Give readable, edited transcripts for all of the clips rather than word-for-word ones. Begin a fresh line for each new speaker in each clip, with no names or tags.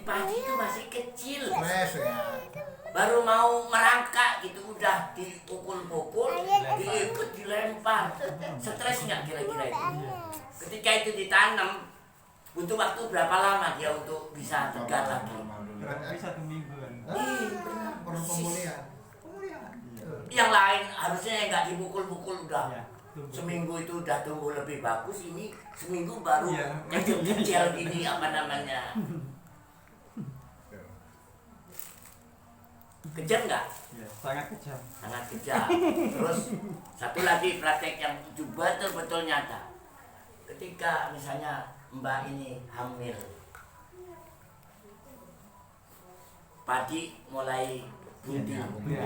padi itu masih kecil.
Stres ya.
Baru mau merangkak gitu udah dipukul-pukul, diikut dilempar. Stres nggak kira-kira itu? Ketika itu ditanam, butuh waktu berapa lama dia untuk bisa tegar lagi?
Berarti 1 minggu kan.
Perlu pemulihan.
Yang lain harusnya yang nggak dipukul-pukul udah
Ya.
seminggu itu udah tumbuh lebih bagus, ini seminggu baru
Iya.
kecil-kecil gini apa namanya? Kejam nggak?
Ya, sangat kejam.
Sangat kejam. Terus satu lagi praktek yang betul-betul nyata. Ketika misalnya Mbak ini hamil, padi mulai bunting,
Iya.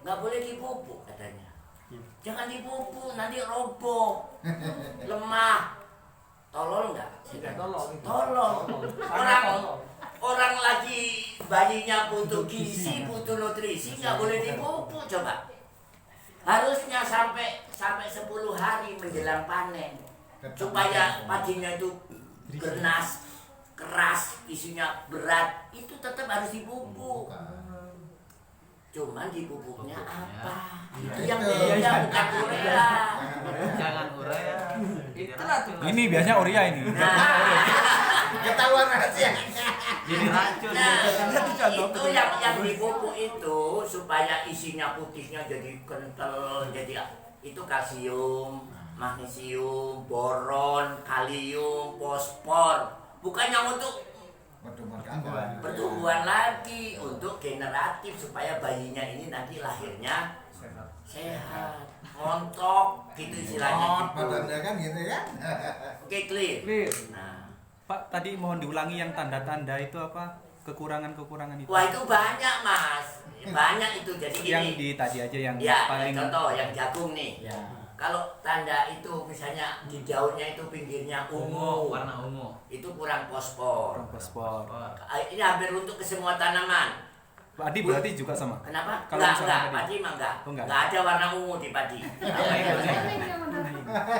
nggak boleh dipupuk katanya.
Iya.
Jangan dipupuk, nanti roboh, lemah. Tolol nggak? Tolol. Orang lagi bayinya butuh gizi, butuh nutrisi, nggak boleh dipupuk coba. Harusnya sampai 10 hari menjelang panen supaya padinya itu ganas, keras, isinya berat, itu tetap harus dipupuk. Cuman dipupuknya apa? Itu yang beda, bukan urea.
Jangan urea. Itulah tuh.
Ini biasanya urea ini.
Ketahuan aja.
Jadi racun.
Nah, itu yang dipupuk itu supaya isinya putihnya jadi kental, jadi itu kalsium, magnesium, boron, kalium, fosfor. Bukan yang untuk pertumbuhan lagi, untuk generatif supaya bayinya ini nanti lahirnya sehat, montok gitu istilahnya.
Badannya kan gitu ya.
Oke, clear. Nah,
Pak, tadi mohon diulangi yang tanda-tanda itu apa? Kekurangan-kekurangan itu.
wah itu banyak mas, banyak itu. Jadi
Yang
gini,
di tadi aja yang
ya
paling
contoh yang jagung nih.
Ya.
Kalau tanda itu misalnya di daunnya itu pinggirnya ungu,
Warna ungu.
itu kurang fosfor.
fosfor.
Ini hampir untuk ke semua tanaman.
Padi berarti juga sama.
Kenapa?
Kalau
Enggak,
misalnya tadi.
padi mah enggak.
Oh, enggak.
Enggak ada warna ungu di padi.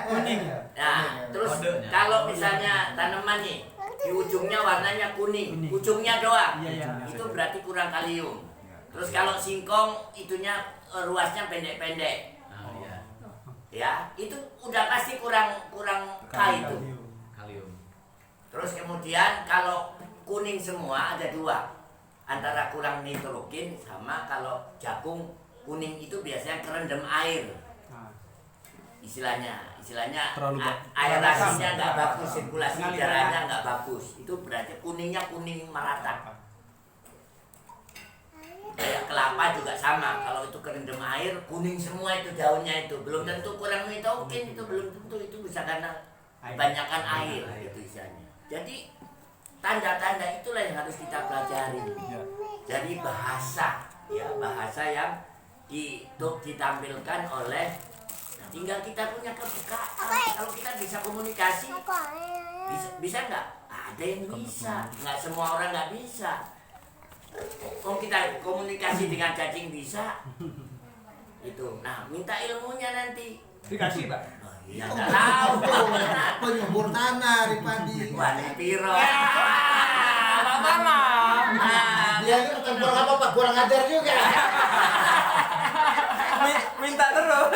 Kuning.
Nah, terus
Kodenya.
kalau misalnya tanaman nih, di ujungnya warnanya kuning, ujungnya doang.
Iya.
Itu berarti kurang kalium. Terus kalau singkong itunya ruasnya pendek-pendek.
Nah, iya.
Ya, itu udah pasti kurang K itu.
Kalium.
Terus kemudian kalau kuning semua ada dua, antara kurang nitrogen sama kalau jagung kuning itu biasanya kerendam air. Istilahnya
Terlalu
aerasinya nggak bagus, sirkulasi udaranya nggak bagus. Itu berarti kuningnya kuning merata. Kayak kelapa juga sama, kalau itu kerendam air kuning semua itu daunnya itu belum tentu kurang nitrogen, itu belum tentu, itu bisa karena kebanyakan air itu istilahnya. Jadi tanda-tanda itulah yang harus kita pelajari. Jadi bahasa yang ditampilkan oleh, tinggal kita punya kepekaan. Kalau kita bisa komunikasi, bisa nggak? Ada yang bisa, nggak semua orang nggak bisa. Kalau kita komunikasi dengan cacing bisa, itu. Nah, minta ilmunya nanti.
Dikasih, Pak.
Oh, iya, nggak tahu.
Penyubur tanah di padi.
Wani piro.
Bapak mah.
Dia ini bukan kurang apa Pak, kurang ajar juga.
Minta terus.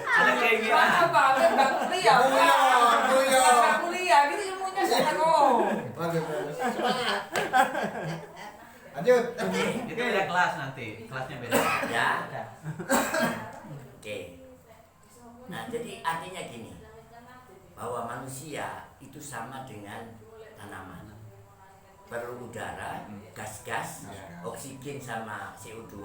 Ada kayak gini.
Apa? Nggak kuliah.
Guyon.
Nggak kuliah. Gitu ilmunya saya kok.
Semangat. Lanjut.
Itu beda kelas nanti. Kelasnya beda.
Ya. Oke. Nah, jadi artinya gini, bahwa manusia itu sama dengan tanaman. Perlu udara, gas-gas, oksigen sama CO2.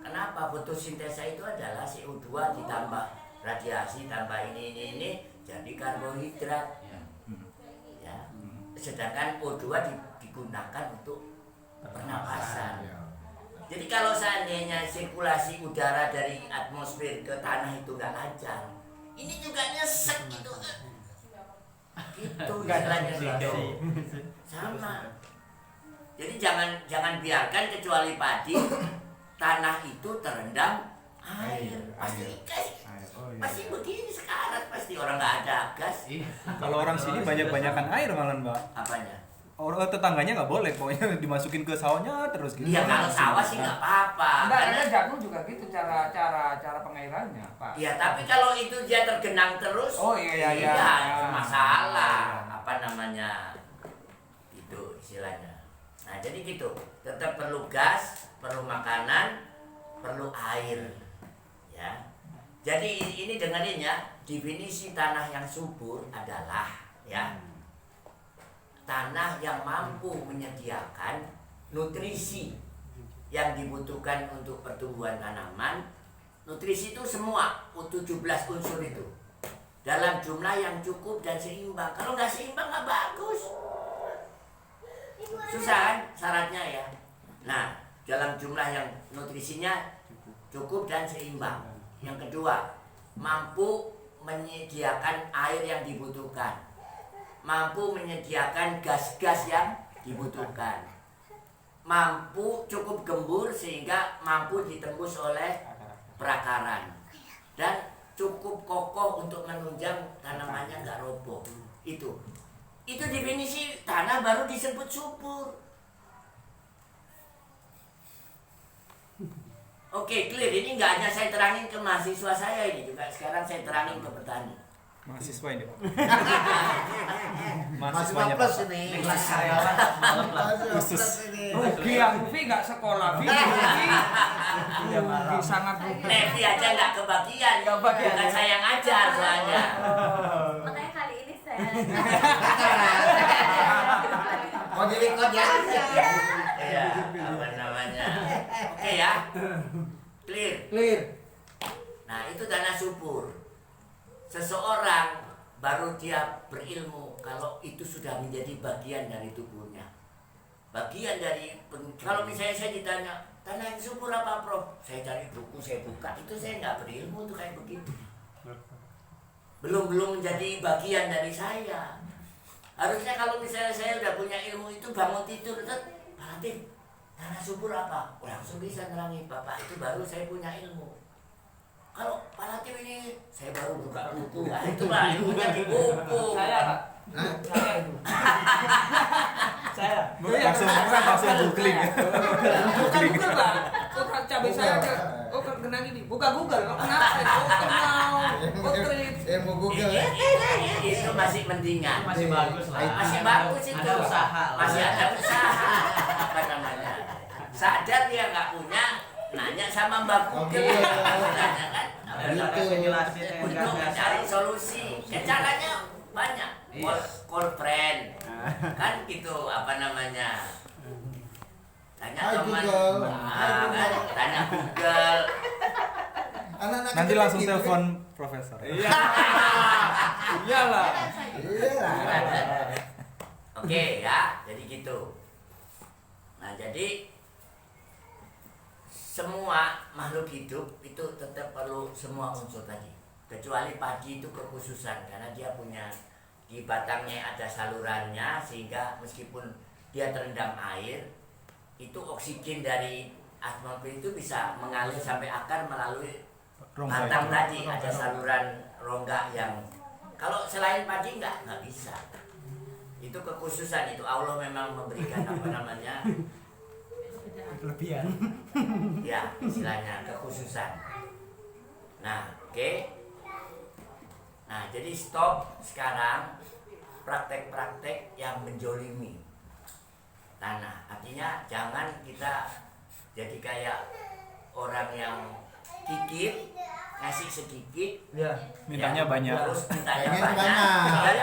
Kenapa? Fotosintesa itu adalah CO2 ditambah radiasi tambah ini jadi karbohidrat. Ya. Sedangkan O2 digunakan untuk pernapasan. Jadi kalau seandainya sirkulasi udara dari atmosfer ke tanah itu nggak lancar, ini juga nyesek gitu. Gitu istilahnya gitu. Sama. Jadi jangan biarkan kecuali padi, tanah itu terendam air. Pasti
Oh, iya.
Pasti begini sekarat, pasti orang nggak ada gas.
Iya.
Kalau orang sini banyak-banyakan air malah Mbak.
Apanya?
Orang tetangganya nggak boleh, pokoknya dimasukin ke sawahnya terus gitu.
Iya kalau sawah sih nggak apa-apa.
Enggak,
Karena
ada jagung juga gitu cara pengairannya, Pak.
iya, tapi kalau itu dia tergenang terus,
Oh, iya.
itu masalah. Apa namanya? Itu istilahnya. Nah, jadi gitu. Tetap perlu gas, perlu makanan, perlu air. Ya. Jadi ini dengerin ya, definisi tanah yang subur adalah ya tanah yang mampu menyediakan nutrisi yang dibutuhkan untuk pertumbuhan tanaman. Nutrisi itu semua 17 unsur itu dalam jumlah yang cukup dan seimbang. Kalau nggak seimbang nggak bagus, susah kan syaratnya ya. Nah, dalam jumlah yang nutrisinya cukup dan seimbang. Yang kedua, mampu menyediakan air yang dibutuhkan, mampu menyediakan gas-gas yang dibutuhkan, mampu cukup gembur sehingga mampu ditembus oleh perakaran, dan cukup kokoh untuk menunjang tanamannya nggak roboh. Itu definisi tanah baru disebut subur. Oke, clear. Ini nggak hanya saya terangin ke mahasiswa saya, ini juga sekarang saya terangin ke petani.
Mahasiswa ini Pak.
Masih
Mahasiswanya
plus
Pak.
ini.
Ini kelas karyawan malam lah.
Masih
Khusus.
plus ini.
Rugi yang Vi nggak sekolah, Vi rugi. Rugi sangat rugi.
Nevi aja nggak kebagian,
Nggak kebagian,
bukan
ya.
saya yang ngajar soalnya.
Makanya kali ini saya
Mau direkod ya?
Iya, apa namanya? Oke ya, clear.
Clear.
Nah itu tanah subur. Seseorang baru dia berilmu kalau itu sudah menjadi bagian dari tubuhnya. Bagian dari, kalau misalnya saya ditanya, tanah yang subur apa Prof? Saya cari buku, saya buka, itu saya nggak berilmu tuh kayak begitu. Belum menjadi bagian dari saya. Harusnya kalau misalnya saya udah punya ilmu itu, bangun tidur, Pak Latif, tanah subur apa? Langsung bisa nerangin Bapak, itu baru saya punya ilmu. Kalau Pak Latif ini, saya baru buka buku, nah, itulah ilmunya di buku.
Saya, Pak. Saya itu.
Saya.
Langsung googling ya.
Bukan Google, Pak. Bukan cabai saya ke kena gini. Buka Google. Kenapa?
Mau Google ya?
Itu masih mendingan.
Masih bagus lah.
Masih bagus itu.
Ada usaha lah.
Masih ada usaha. Apa namanya? Sadar dia nggak punya, nanya sama Mbak Google. Nanya kan?
Ada cara penjelasin yang
Untuk
nggak
mencari
biasa.
solusi. Ya, caranya banyak.
Iya.
Call friend. Kan gitu apa namanya? Tanya
Hai,
teman.
Google.
Kan? Tanya Google.
Anak-anak
Nanti
kecil
langsung
gitu,
telepon profesor.
Iya. Iyalah.
kan? Iya.
Oke ya, jadi gitu. Nah jadi semua makhluk hidup itu tetap perlu semua unsur tadi. Kecuali padi itu kekhususan karena dia punya di batangnya ada salurannya sehingga meskipun dia terendam air itu oksigen dari atmosfer itu bisa mengalir sampai akar melalui
Rongga
batang
itu.
tadi ada saluran rongga yang kalau selain padi nggak bisa. Itu kekhususan itu Allah memang memberikan apa namanya
Kelebihan.
ya istilahnya kekhususan. Nah oke. Nah jadi stop sekarang praktek-praktek yang menjolimi tanah. Artinya jangan kita jadi kayak orang yang kikir ngasih sedikit
Iya.
Mintanya
ya,
banyak.
terus mintanya
Pengen
banyak.
banyak.
Lalu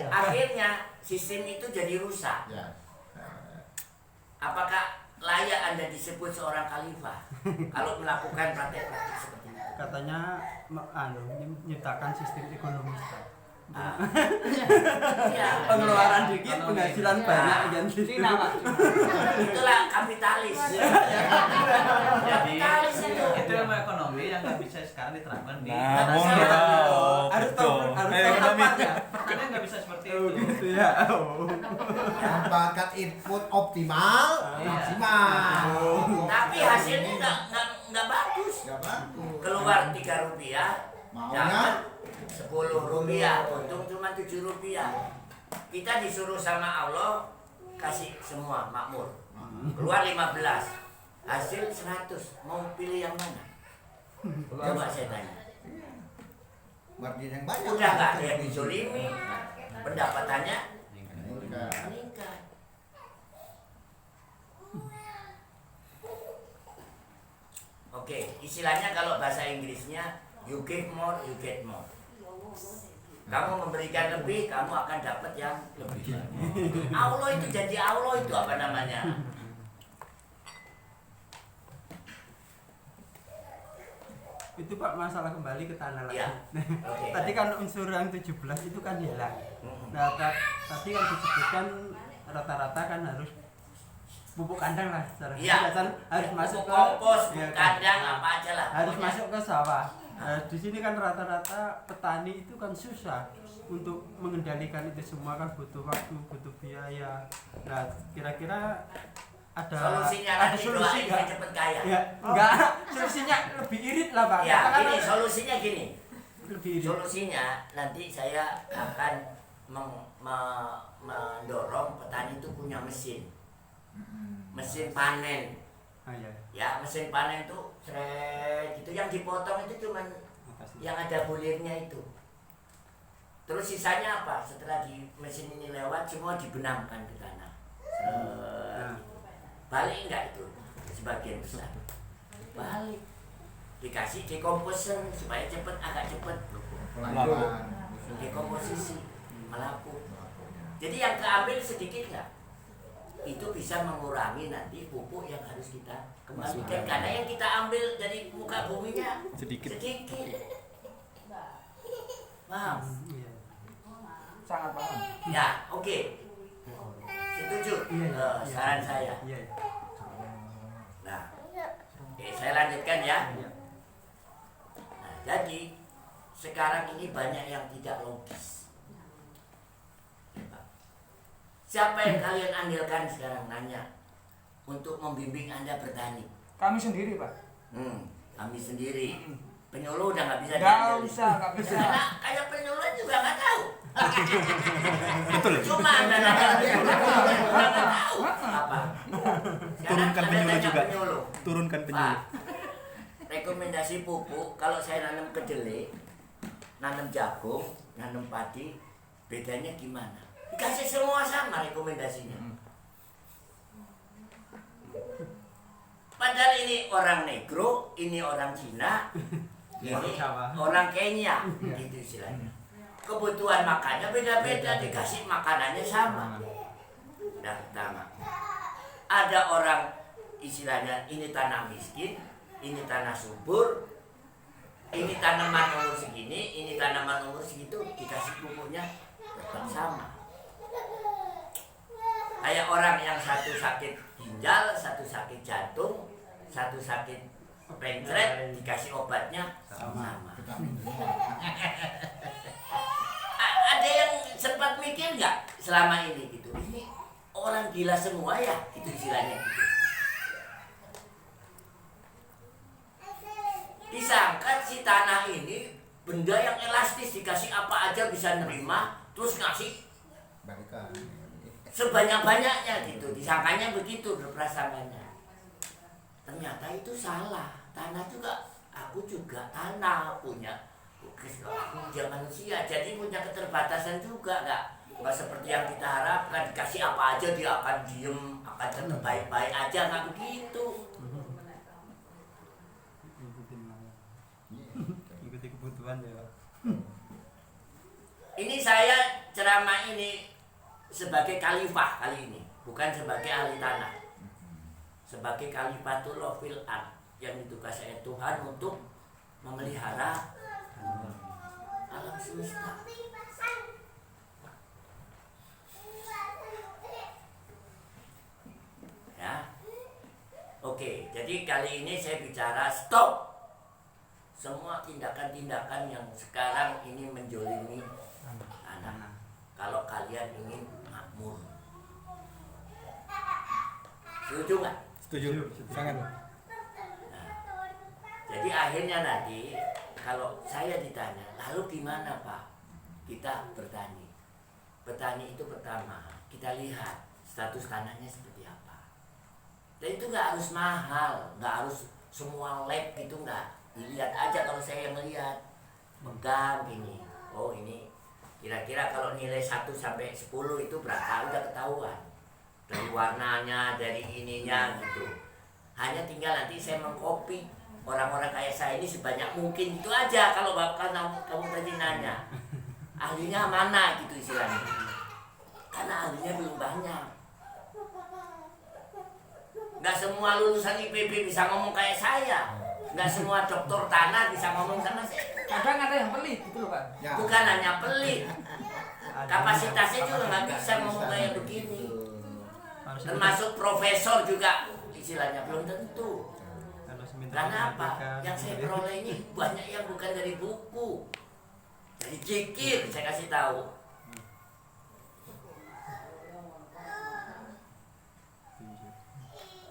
akhirnya sistem itu jadi rusak.
Ya.
Apakah layak Anda disebut seorang khalifah kalau melakukan praktek-praktek seperti itu?
Katanya menciptakan sistem ekonomi.
Ah. Ya,
Pengeluaran
ya.
dikit, penghasilan banyak kan.
Cina, Pak.
Itulah kapitalis.
Jadi
Kapitalis itu.
itu ilmu ekonomi yang nggak bisa sekarang diterapkan di
Nah,
Nggak
mohon
bisa.
tahu.
Harus
Betul.
tahu, harus
Eh,
tahu
ekonomi.
tepatnya.
Pertanian nggak bisa seperti itu.
Gitu ya.
Bakat input optimal,
Iya.
maksimal.
Tapi hasilnya nggak nggak bagus.
Nggak bagus.
Keluar 3 rupiah,
Maunya?
dapat 10 rupiah, untung cuma 7 rupiah. Kita disuruh sama Allah kasih semua makmur. Keluar 15, hasil 100. Mau pilih yang mana? Coba saya tanya.
Margin yang banyak.
Udah nggak ada yang dizolimi, pendapatannya
Meningkat.
meningkat. Oke, istilahnya kalau bahasa Inggrisnya you give more, you get more. Kamu memberikan lebih, kamu akan dapat yang lebih. Allah itu janji Allah itu apa namanya?
Itu Pak masalah kembali ke tanah lagi.
Iya. Oke.
Tadi kan unsur yang 17 itu kan hilang.
Mm-mm.
Nah, tadi kan disebutkan rata-rata kan harus pupuk kandang lah secara
Iya.
kan harus masuk ke
kompos,
ya,
kandang apa aja lah.
harus
Pokoknya.
masuk ke sawah. Nah, di sini kan rata-rata petani itu kan susah untuk mengendalikan itu semua, kan butuh waktu, butuh biaya. Nah, kira-kira ada
Solusinya
ada
nanti
solusi
doain saya
nggak?
cepet kaya.
Ya, enggak. Solusinya lebih irit lah Pak.
Ya,
Katakanlah
gini solusinya gini.
lebih irit.
Solusinya nanti saya akan mendorong petani itu punya mesin panen.
Ah, ya.
Ya, mesin panen itu seret gitu, yang dipotong itu cuman
Makasih.
yang ada bulirnya itu. Terus sisanya apa? Setelah di mesin ini lewat, semua dibenamkan ke tanah. Seret. Balik enggak itu? Sebagian besar balik, dikasih decomposer supaya agak cepet
Pelan-pelan.
dekomposisi, melapuk. Jadi yang keambil sedikit nggak? Itu bisa mengurangi nanti pupuk yang harus kita kembalikan, karena yang kita ambil dari muka buminya
Sedikit.
Paham?
Iya.
Sangat paham.
Ya, oke. Setuju
Iya,
saran saya.
Iya.
Nah, oke, saya lanjutkan ya.
Iya.
Nah, jadi sekarang ini banyak yang tidak logis. Siapa yang kalian andalkan sekarang nanya untuk membimbing Anda bertani?
Kami sendiri, Pak.
Kami sendiri. Penyuluh udah nggak bisa
Nggak
diandalkan.
usah, nggak bisa.
Karena kayak penyuluh juga nggak tahu.
Betul.
Cuma Anda nanya penyuluh, nggak tahu apa. Sekarang
Turunkan
Anda
penyuluh
tanya
juga.
penyuluh.
Turunkan
Pak,
penyuluh.
rekomendasi pupuk kalau saya nanam kedelai, nanam jagung, nanam padi, bedanya gimana? Dikasih semua sama rekomendasinya. Padahal ini orang negro, ini orang Cina, ini orang Kenya, gitu istilahnya. Kebutuhan makannya beda-beda, dikasih makanannya sama. Nah, pertama, ada orang istilahnya ini tanah miskin, ini tanah subur, ini tanaman umur segini, ini tanaman umur segitu, dikasih pupuknya tetap sama. Kayak orang yang satu sakit ginjal, satu sakit jantung, satu sakit pencret, dikasih obatnya sama. Ada yang sempat mikir nggak selama ini gitu? Ini orang gila semua ya, gitu istilahnya gitu. Disangka si tanah ini benda yang elastis, dikasih apa aja bisa nerima, terus ngasih
Balikan.
sebanyak-banyaknya gitu, disangkanya begitu berprasangkanya. Ternyata itu salah. Tanah juga, aku juga tanah punya, aku juga manusia, jadi punya keterbatasan juga, nggak seperti yang kita harapkan, dikasih apa aja dia akan diem, akan tetap baik-baik aja, nggak begitu.
Ikuti kebutuhan ya Pak.
Ini saya ceramah ini sebagai khalifah kali ini, bukan sebagai ahli tanah. Sebagai khalifatullah fil ard, yang ditugas oleh Tuhan untuk memelihara alam semesta. Ya. Oke, jadi kali ini saya bicara stop semua tindakan-tindakan yang sekarang ini menjolimi tanah. Kalau kalian ingin makmur, setuju nggak?
Setuju. Sangat.
Jadi akhirnya nanti kalau saya ditanya, lalu gimana Pak kita bertani? Petani itu pertama kita lihat status tanahnya seperti apa. Dan itu nggak harus mahal, nggak harus semua lab gitu, nggak. Dilihat aja kalau saya melihat pegang ini, oh ini kira-kira kalau nilai 1 sampai 10 itu berapa udah ketahuan dari warnanya, dari ininya gitu. Hanya tinggal nanti saya mengcopy orang-orang kayak saya ini sebanyak mungkin, itu aja. Kalau bapak kamu tadi nanya ahlinya mana gitu istilahnya, karena ahlinya belum banyak. Nggak semua lulusan IPB bisa ngomong kayak saya, nggak semua dokter tanah bisa ngomong sama saya.
Kadang ada yang pelit gitu loh Pak.
Ya.
Bukan hanya pelit, kapasitasnya juga nggak bisa ngomong kayak begini.
Harus
Termasuk profesor juga istilahnya belum tentu.
harus minta
Karena apa?
matematika.
Yang saya peroleh ini banyak yang bukan dari buku, dari zikir. Saya kasih tahu.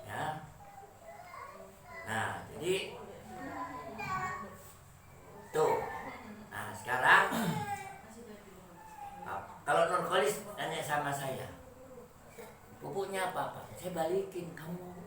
Ya. Nah, jadi tuh. Nah, sekarang kalau Nurkolis tanya sama saya, pupuknya apa Pak? Saya balikin, kamu